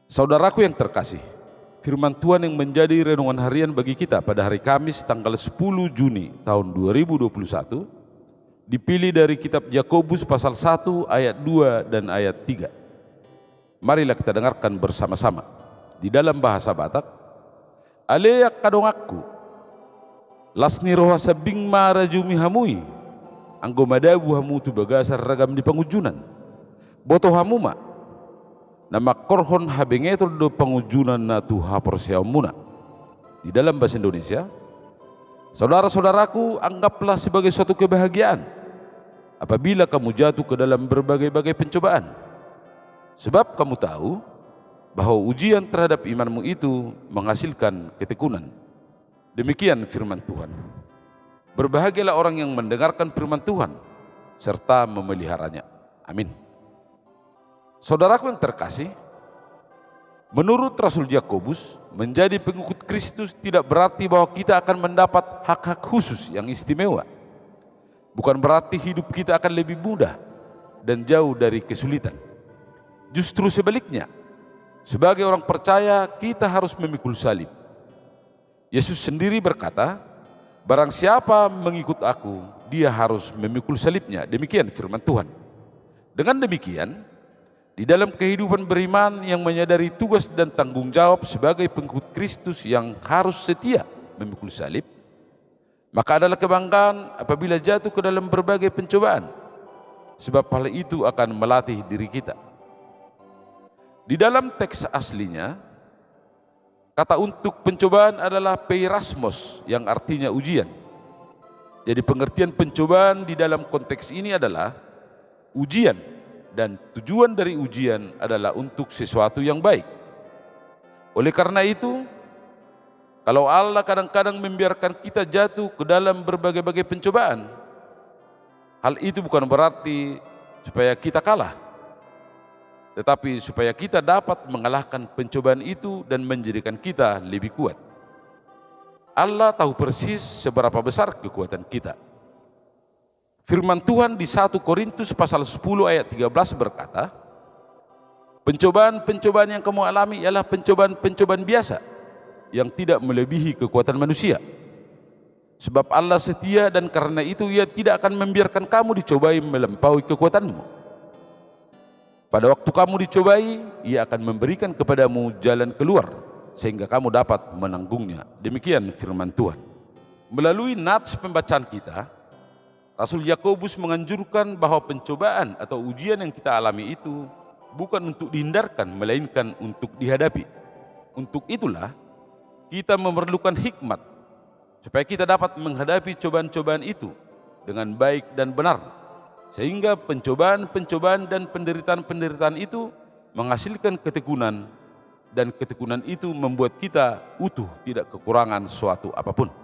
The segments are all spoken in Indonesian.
Saudaraku yang terkasih, firman Tuhan yang menjadi renungan harian bagi kita pada hari Kamis tanggal 10 Juni tahun 2021 dipilih dari kitab Yakobus pasal 1 ayat 2 dan ayat 3. Marilah kita dengarkan bersama-sama. Di dalam bahasa Batak, Aleak kadongakku, lasni roha sabing marajumi hamui, anggo madabu hamutu bagasar ragam di pengujunan, boto hamuma, nama korhon habengetol do pengujunan natu haporsiamuna. Di dalam bahasa Indonesia, saudara-saudaraku, anggaplah sebagai suatu kebahagiaan apabila kamu jatuh ke dalam berbagai-bagai pencobaan, sebab kamu tahu bahwa ujian terhadap imanmu itu menghasilkan ketekunan. Demikian firman Tuhan. Berbahagialah orang yang mendengarkan firman Tuhan serta memeliharanya. Amin. Saudaraku yang terkasih, menurut Rasul Yakobus, menjadi pengikut Kristus tidak berarti bahwa kita akan mendapat hak-hak khusus yang istimewa. Bukan berarti hidup kita akan lebih mudah dan jauh dari kesulitan. Justru sebaliknya, sebagai orang percaya kita harus memikul salib. Yesus sendiri berkata, barang siapa mengikut aku, dia harus memikul salibnya. Demikian firman Tuhan. Dengan demikian, di dalam kehidupan beriman yang menyadari tugas dan tanggung jawab sebagai pengikut Kristus yang harus setia memikul salib, maka adalah kebanggaan apabila jatuh ke dalam berbagai pencobaan, sebab hal itu akan melatih diri kita. Di dalam teks aslinya, kata untuk pencobaan adalah peirasmos yang artinya ujian. Jadi pengertian pencobaan di dalam konteks ini adalah ujian, dan tujuan dari ujian adalah untuk sesuatu yang baik. Oleh karena itu, kalau Allah kadang-kadang membiarkan kita jatuh ke dalam berbagai-bagai pencobaan, hal itu bukan berarti supaya kita kalah, tetapi supaya kita dapat mengalahkan pencobaan itu dan menjadikan kita lebih kuat. Allah tahu persis seberapa besar kekuatan kita. Firman Tuhan di 1 Korintus pasal 10 ayat 13 berkata, pencobaan-pencobaan yang kamu alami ialah pencobaan-pencobaan biasa yang tidak melebihi kekuatan manusia. Sebab Allah setia dan karena itu Ia tidak akan membiarkan kamu dicobai melampaui kekuatanmu. Pada waktu kamu dicobai, Ia akan memberikan kepadamu jalan keluar sehingga kamu dapat menanggungnya. Demikian firman Tuhan. Melalui nats pembacaan kita, Rasul Yakobus menganjurkan bahwa pencobaan atau ujian yang kita alami itu bukan untuk dihindarkan, melainkan untuk dihadapi. Untuk itulah kita memerlukan hikmat supaya kita dapat menghadapi cobaan-cobaan itu dengan baik dan benar, sehingga pencobaan-pencobaan dan penderitaan-penderitaan itu menghasilkan ketekunan, dan ketekunan itu membuat kita utuh, tidak kekurangan suatu apapun.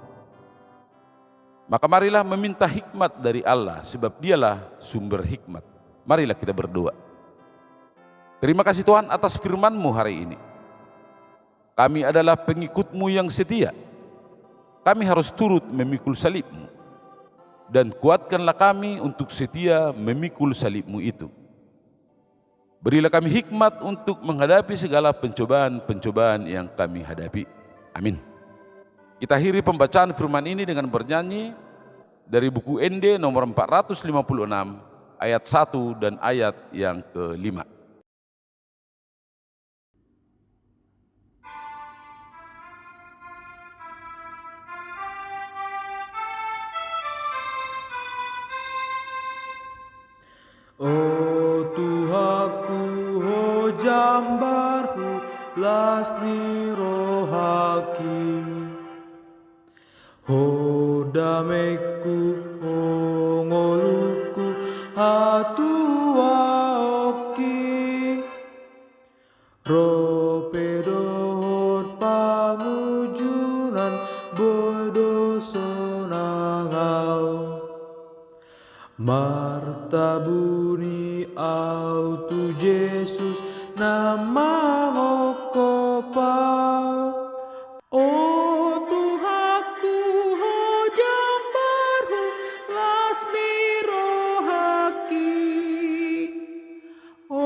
Maka marilah meminta hikmat dari Allah, sebab Dialah sumber hikmat. Marilah kita berdoa. Terima kasih Tuhan atas firman-Mu hari ini. Kami adalah pengikut-Mu yang setia. Kami harus turut memikul salib-Mu, dan kuatkanlah kami untuk setia memikul salib-Mu itu. Berilah kami hikmat untuk menghadapi segala pencobaan-pencobaan yang kami hadapi. Amin. Kita akhiri pembacaan firman ini dengan bernyanyi dari buku ND nomor 456 ayat 1 dan ayat yang ke-5. O Tuhaku, o jambarku, lasni rohaki, o dameku, o ngoluku, hatua oki, ropedohor pamujunan bodo sonangau, martabuni au tu Jesus nama ngokopau. O Tuhaku, o jambarhu, lasni rohaki, o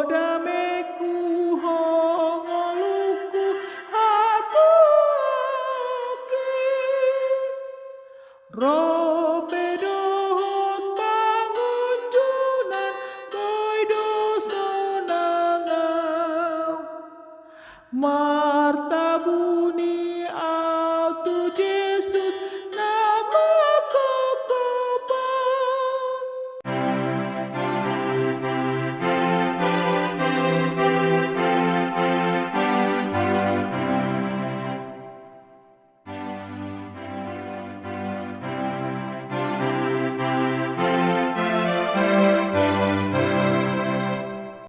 dameku, o Marta